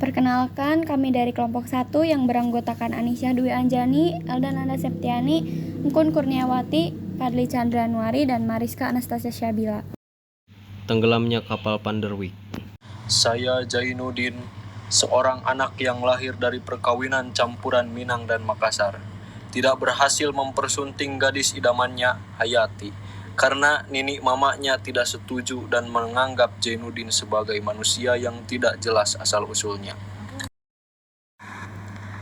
Perkenalkan, kami dari kelompok 1 yang beranggotakan Anisyah Dwi Anjani, Elda Nanda Septiani, Engkun Kurniawati, Fadli Chandranuari, dan Mariska Anastasia Syabila. Tenggelamnya kapal Panderwick. Saya Jainuddin, seorang anak yang lahir dari perkawinan campuran Minang dan Makassar. Tidak berhasil mempersunting gadis idamannya, Hayati, karena nini mamanya tidak setuju dan menganggap Jainuddin sebagai manusia yang tidak jelas asal-usulnya.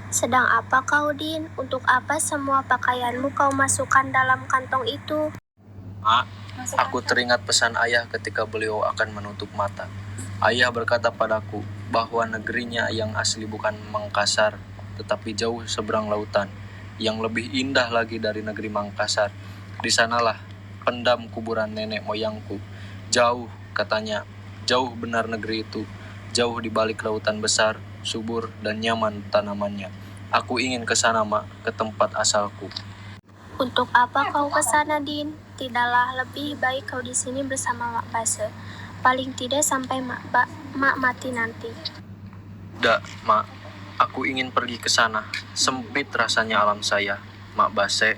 Sedang apa kau, Din? Untuk apa semua pakaianmu kau masukkan dalam kantong itu? Aku teringat pesan ayah ketika beliau akan menutup mata. Ayah berkata padaku bahwa negerinya yang asli bukan Mangkasar, tetapi jauh seberang lautan, yang lebih indah lagi dari negeri Mangkasar. Di sanalah pendam kuburan nenek moyangku. Jauh, katanya, jauh benar negeri itu, jauh di balik lautan besar, subur dan nyaman tanamannya. Aku ingin ke sana, Mak, ke tempat asalku. Untuk apa kau ke sana, Din? Tidaklah lebih baik kau di sini bersama Mak Base. Paling tidak sampai Mak mati nanti. Dak, Mak, aku ingin pergi ke sana. Sempit rasanya alam saya, Mak Base.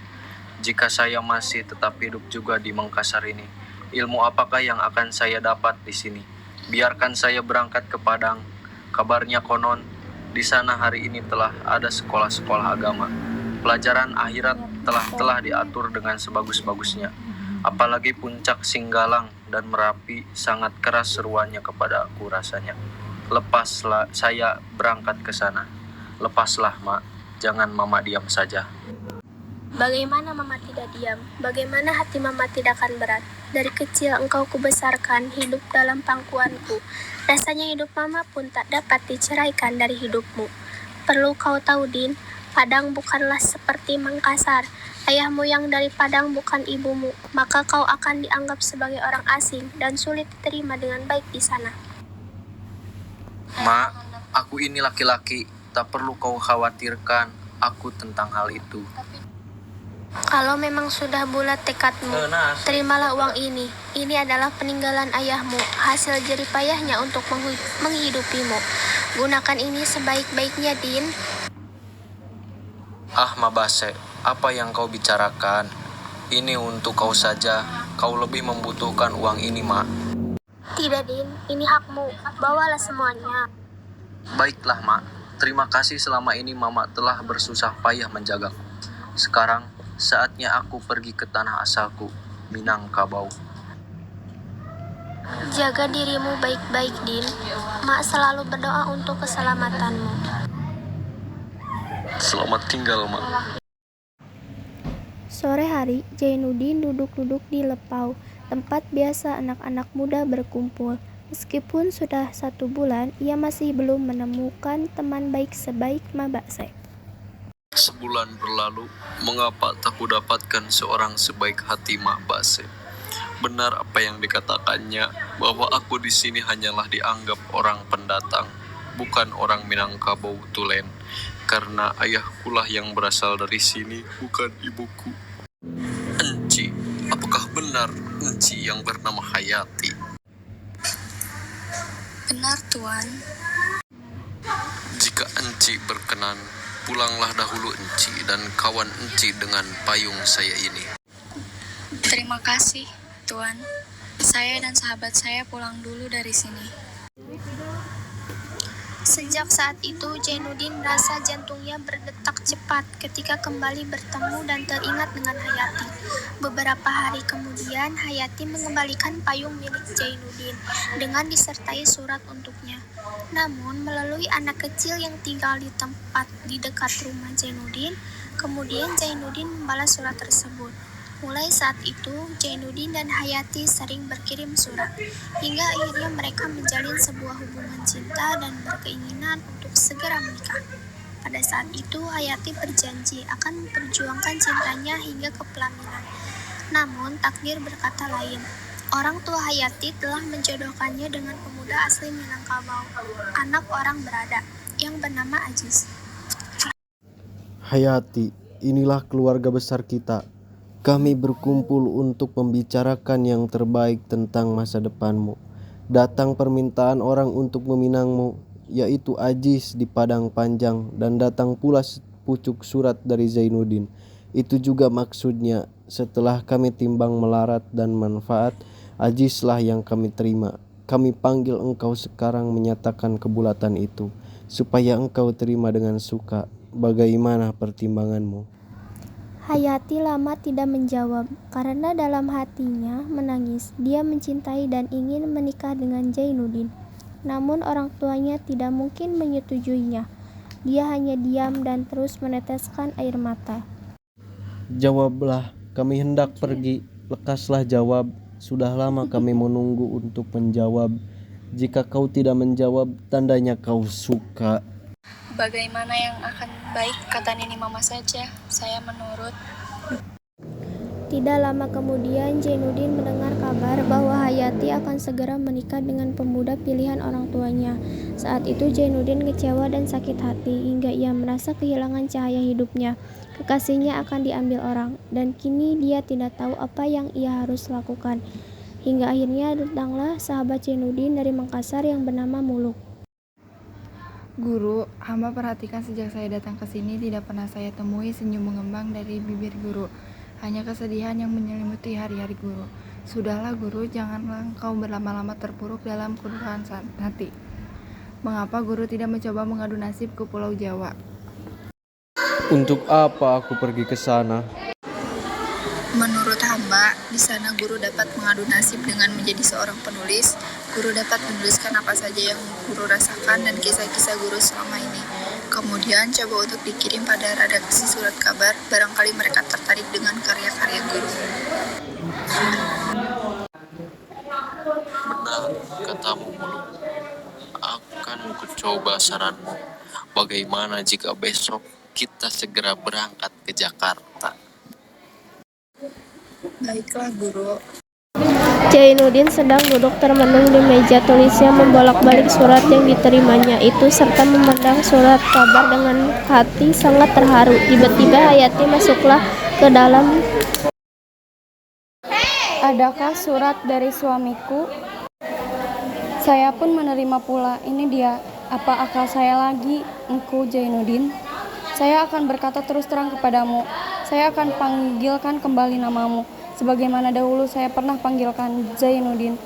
Jika saya masih tetap hidup juga di Mangkasar ini, ilmu apakah yang akan saya dapat di sini? Biarkan saya berangkat ke Padang. Kabarnya konon, di sana hari ini telah ada sekolah-sekolah agama. Pelajaran akhirat telah diatur dengan sebagus-bagusnya. Apalagi puncak Singgalang dan Merapi sangat keras seruannya kepada aku rasanya. Lepaslah saya berangkat ke sana. Lepaslah, Mak. Jangan Mama diam saja. Bagaimana Mama tidak diam? Bagaimana hati Mama tidak akan berat? Dari kecil engkau kubesarkan hidup dalam pangkuanku. Rasanya hidup Mama pun tak dapat diceraikan dari hidupmu. Perlu kau tahu, Din, Padang bukanlah seperti Mangkasar. Ayahmu yang dari Padang bukan ibumu, maka kau akan dianggap sebagai orang asing dan sulit diterima dengan baik di sana. Mak, aku ini laki-laki, tak perlu kau khawatirkan aku tentang hal itu. Kalau memang sudah bulat tekadmu, terimalah uang ini. Ini adalah peninggalan ayahmu, hasil jerih payahnya untuk menghidupimu. Gunakan ini sebaik-baiknya, Din. Mabase, apa yang kau bicarakan? Ini untuk kau saja, kau lebih membutuhkan uang ini, Mak. Tidak, Din, ini hakmu, bawalah semuanya. Baiklah, Mak. Terima kasih selama ini Mama telah bersusah payah menjagaku. Sekarang, saatnya aku pergi ke tanah asalku, Minangkabau. Jaga dirimu baik-baik, Din. Mak selalu berdoa untuk keselamatanmu. Selamat tinggal, Mak. Sore hari, Jainuddin duduk-duduk di lepau, tempat biasa anak-anak muda berkumpul. Meskipun sudah 1 bulan, ia masih belum menemukan teman baik sebaik Mabase. Sebulan berlalu, mengapa tak kudapatkan seorang sebaik hati Mak Base? Benar apa yang dikatakannya, bahwa aku di sini hanyalah dianggap orang pendatang, bukan orang Minangkabau Tulen, karena ayahkulah yang berasal dari sini, bukan ibuku. Enci, apakah benar Enci yang bernama Hayati? Benar, Tuan. Jika Enci berkenan, pulanglah dahulu Enci dan kawan Enci dengan payung saya ini. Terima kasih, Tuan. Saya dan sahabat saya pulang dulu dari sini. Sejak saat itu, Jainuddin merasa jantungnya berdetak cepat ketika kembali bertemu dan teringat dengan Hayati. Beberapa hari kemudian, Hayati mengembalikan payung milik Jainuddin dengan disertai surat untuknya. Namun, melalui anak kecil yang tinggal di tempat di dekat rumah Jainuddin, kemudian Jainuddin membalas surat tersebut. Mulai saat itu, Jainuddin dan Hayati sering berkirim surat, hingga akhirnya mereka menjalin sebuah hubungan cinta dan berkeinginan untuk segera menikah. Pada saat itu, Hayati berjanji akan memperjuangkan cintanya hingga ke pelaminan. Namun, takdir berkata lain. Orang tua Hayati telah menjodohkannya dengan pemuda asli Minangkabau, anak orang berada, yang bernama Ajis. Hayati, inilah keluarga besar kita. Kami berkumpul untuk membicarakan yang terbaik tentang masa depanmu. Datang permintaan orang untuk meminangmu. yaitu Ajis di Padang Panjang, dan datang pula pucuk surat dari Zainuddin. Itu juga maksudnya, setelah kami timbang melarat dan manfaat, Ajislah yang kami terima. Kami panggil engkau sekarang menyatakan kebulatan itu, supaya engkau terima dengan suka. Bagaimana pertimbanganmu? Hayati lama tidak menjawab, karena dalam hatinya menangis. Dia mencintai dan ingin menikah dengan Zainuddin. Namun orang tuanya tidak mungkin menyetujuinya. Dia hanya diam dan terus meneteskan air mata. Jawablah, kami hendak pergi. Lekaslah jawab, sudah lama kami menunggu untuk menjawab. Jika kau tidak menjawab, tandanya kau suka. Bagaimana yang akan baik, kata Nini Mama saja. Saya menurut. Tidak lama kemudian Zainuddin mendengar kabar bahwa Hayati akan segera menikah dengan pemuda pilihan orang tuanya. Saat itu Zainuddin kecewa dan sakit hati hingga ia merasa kehilangan cahaya hidupnya. Kekasihnya akan diambil orang, dan kini dia tidak tahu apa yang ia harus lakukan. Hingga akhirnya datanglah sahabat Zainuddin dari Makassar yang bernama Muluk. Guru, hamba perhatikan sejak saya datang ke sini tidak pernah saya temui senyum mengembang dari bibir guru. Hanya kesedihan yang menyelimuti hari-hari guru. Sudahlah guru, janganlah engkau berlama-lama terpuruk dalam kedukaan hati. Mengapa guru tidak mencoba mengadu nasib ke Pulau Jawa? Untuk apa aku pergi ke sana? Menurut hamba, di sana guru dapat mengadu nasib dengan menjadi seorang penulis. Guru dapat menuliskan apa saja yang guru rasakan dan kisah-kisah guru selama ini. Kemudian coba untuk dikirim pada redaksi surat kabar, barangkali mereka tertarik dengan karya-karya guru. Benar, katamu Muluk. Akan kucoba saranmu. Bagaimana jika besok kita segera berangkat ke Jakarta? Baiklah guru. Zainuddin sedang duduk termenung di meja tulisnya membolak-balik surat yang diterimanya itu serta memandang surat kabar dengan hati sangat terharu. Tiba-tiba Hayati masuklah ke dalam. Adakah surat dari suamiku? Saya pun menerima pula. Ini dia. Apa akal saya lagi, engkau Zainuddin? Saya akan berkata terus terang kepadamu. Saya akan panggilkan kembali namamu, sebagaimana dahulu saya pernah panggilkan Zainuddin.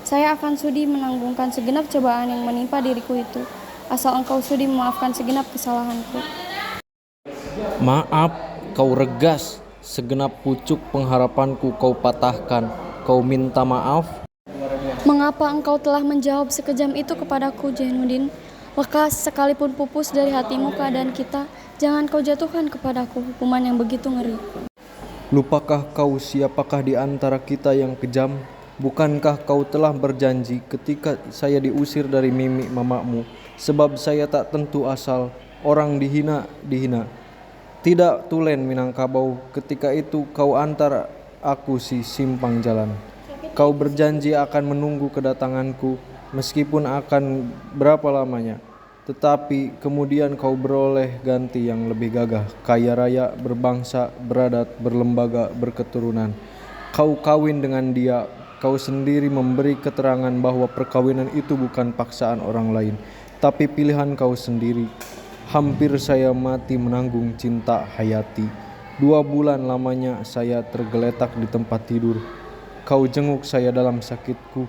Saya akan sudi menanggungkan segenap cobaan yang menimpa diriku itu, asal engkau sudi memaafkan segenap kesalahanku. Maaf, kau regas. Segenap pucuk pengharapanku kau patahkan. Kau minta maaf? Mengapa engkau telah menjawab sekejam itu kepadaku, Zainuddin? Lekas sekalipun pupus dari hatimu keadaan kita, jangan kau jatuhkan kepadaku hukuman yang begitu ngeri. Lupakah kau siapakah di antara kita yang kejam? Bukankah kau telah berjanji ketika saya diusir dari mimi mamamu, sebab saya tak tentu asal, orang dihina. Tidak tulen Minangkabau, ketika itu kau antar aku si simpang jalan. Kau berjanji akan menunggu kedatanganku, meskipun akan berapa lamanya. Tetapi kemudian kau beroleh ganti yang lebih gagah, kaya raya, berbangsa, beradat, berlembaga, berketurunan. Kau kawin dengan dia, kau sendiri memberi keterangan bahwa perkawinan itu bukan paksaan orang lain, tapi pilihan kau sendiri. Hampir saya mati menanggung cinta Hayati. 2 bulan lamanya saya tergeletak di tempat tidur. Kau jenguk saya dalam sakitku,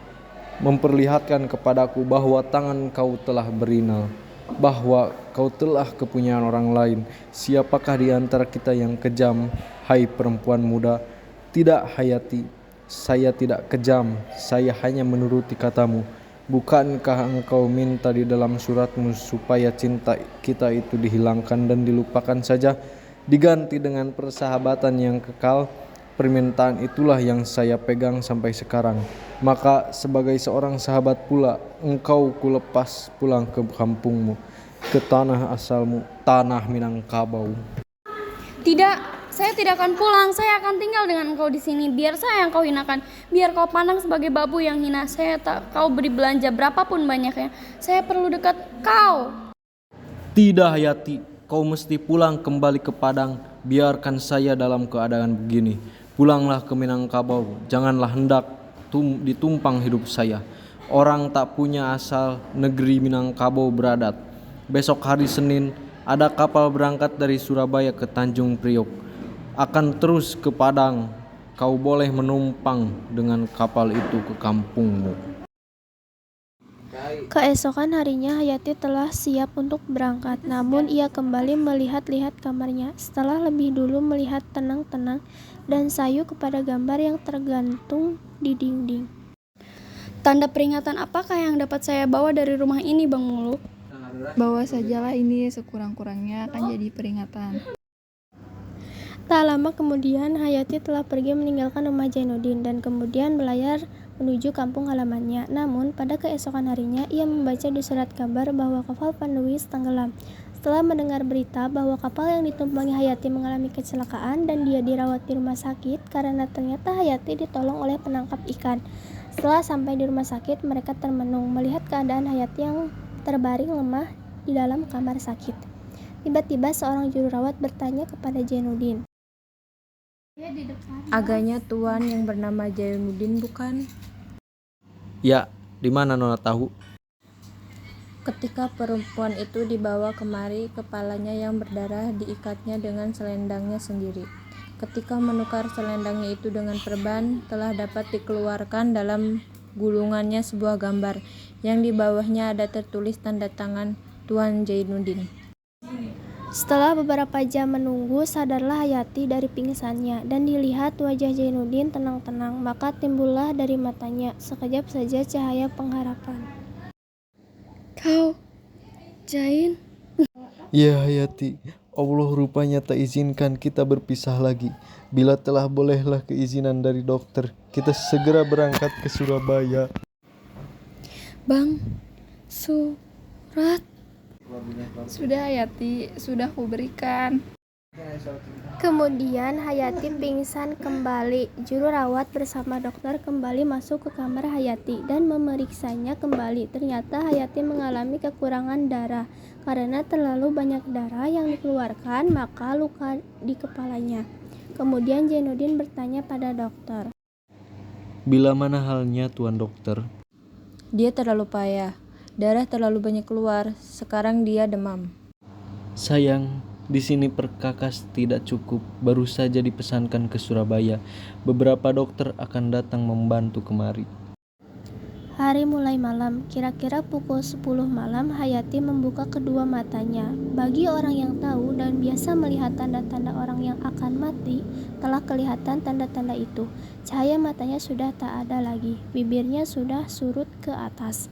memperlihatkan kepadaku bahwa tangan kau telah berinal, bahwa kau telah kepunyaan orang lain. Siapakah di antara kita yang kejam, hai perempuan muda? Tidak Hayati, saya tidak kejam, saya hanya menuruti katamu. Bukankah engkau minta di dalam suratmu supaya cinta kita itu dihilangkan dan dilupakan saja, diganti dengan persahabatan yang kekal? Permintaan itulah yang saya pegang sampai sekarang. Maka sebagai seorang sahabat pula, engkau kulepas pulang ke kampungmu, ke tanah asalmu, tanah Minangkabau. Tidak, saya tidak akan pulang. Saya akan tinggal dengan engkau di sini. Biar saya yang kau hinakan, biar kau pandang sebagai babu yang hina. Saya tak kau beri belanja berapapun banyaknya. Saya perlu dekat kau. Tidak Hayati, kau mesti pulang kembali ke Padang. Biarkan saya dalam keadaan begini. Pulanglah ke Minangkabau, janganlah hendak ditumpang hidup saya. Orang tak punya asal, negeri Minangkabau beradat. Besok hari Senin ada kapal berangkat dari Surabaya ke Tanjung Priok. Akan terus ke Padang. Kau boleh menumpang dengan kapal itu ke kampungmu. Keesokan harinya Hayati telah siap untuk berangkat, namun ia kembali melihat-lihat kamarnya. Setelah lebih dulu melihat tenang-tenang dan sayu kepada gambar yang tergantung di dinding. Tanda peringatan apakah yang dapat saya bawa dari rumah ini, Bang Muluk? Bawa sajalah, ini sekurang-kurangnya akan jadi peringatan. Tak lama kemudian Hayati telah pergi meninggalkan rumah Jainuddin dan kemudian berlayar menuju kampung halamannya. Namun pada keesokan harinya ia membaca di surat kabar bahwa kapal Panduwis tenggelam. Setelah mendengar berita bahwa kapal yang ditumpangi Hayati mengalami kecelakaan dan dia dirawat di rumah sakit karena ternyata Hayati ditolong oleh penangkap ikan. Setelah sampai di rumah sakit, mereka termenung melihat keadaan Hayati yang terbaring lemah di dalam kamar sakit. Tiba-tiba seorang juru rawat bertanya kepada Jainuddin. Agaknya tuan yang bernama Jainuddin bukan? Ya, di mana Nona tahu? Ketika perempuan itu dibawa kemari, kepalanya yang berdarah diikatnya dengan selendangnya sendiri. Ketika menukar selendangnya itu dengan perban, telah dapat dikeluarkan dalam gulungannya sebuah gambar, yang di bawahnya ada tertulis tanda tangan Tuan Jainuddin. Setelah beberapa jam menunggu, sadarlah Hayati dari pingsannya dan dilihat wajah Jainuddin tenang-tenang, maka timbullah dari matanya sekejap saja cahaya pengharapan. Kau, Jain? Ya Hayati, Allah rupanya tak izinkan kita berpisah lagi. Bila telah bolehlah keizinan dari dokter, kita segera berangkat ke Surabaya. Bang, surat. Sudah Hayati, sudah kuberikan. Kemudian Hayati pingsan kembali. Juru rawat bersama dokter kembali masuk ke kamar Hayati dan memeriksanya kembali. Ternyata Hayati mengalami kekurangan darah. Karena terlalu banyak darah yang dikeluarkan, maka luka di kepalanya. Kemudian Jainuddin bertanya pada dokter. Bila mana halnya Tuan Dokter? Dia terlalu payah, darah terlalu banyak keluar, sekarang dia demam. Sayang, di sini perkakas tidak cukup, baru saja dipesankan ke Surabaya. Beberapa dokter akan datang membantu kemari. Hari mulai malam, kira-kira pukul 10 malam Hayati membuka kedua matanya. Bagi orang yang tahu dan biasa melihat tanda-tanda orang yang akan mati, telah kelihatan tanda-tanda itu. Cahaya matanya sudah tak ada lagi, bibirnya sudah surut ke atas.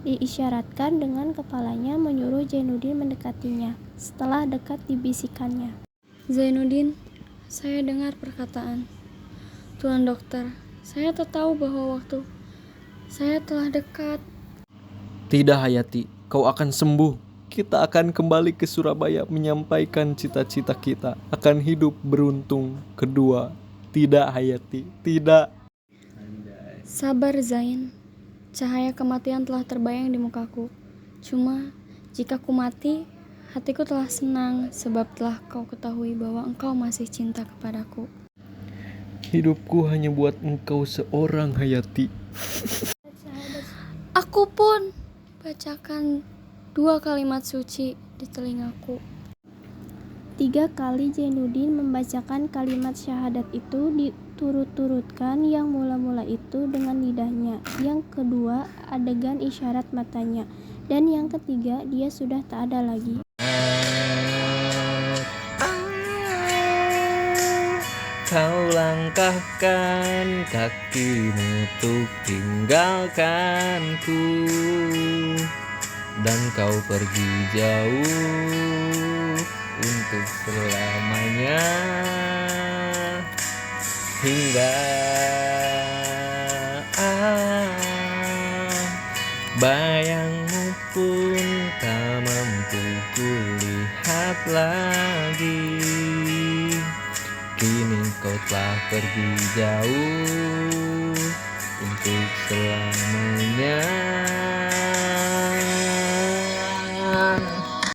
Diisyaratkan dengan kepalanya menyuruh Jainuddin mendekatinya. Setelah dekat dibisikannya. Zainuddin, saya dengar perkataan Tuan Dokter. Saya tak tahu bahwa waktu saya telah dekat. Tidak Hayati, kau akan sembuh. Kita akan kembali ke Surabaya menyampaikan cita-cita kita. Akan hidup beruntung kedua. Tidak Hayati, tidak. Sabar Zain, cahaya kematian telah terbayang di mukaku. Cuma jika ku mati, hatiku telah senang sebab telah kau ketahui bahwa engkau masih cinta kepadaku. Hidupku hanya buat engkau seorang Hayati. Aku pun bacakan 2 kalimat suci di telingaku. 3 kali Jainuddin membacakan kalimat syahadat itu diturut-turutkan, yang mula-mula itu dengan lidahnya, yang kedua adegan isyarat matanya, dan yang ketiga dia sudah tak ada lagi. Kau langkahkan kakimu untuk tinggalkanku, dan kau pergi jauh untuk selamanya, hingga bayangmu pun tak mampu kulihat lagi. Kini kau telah pergi jauh untuk selamanya.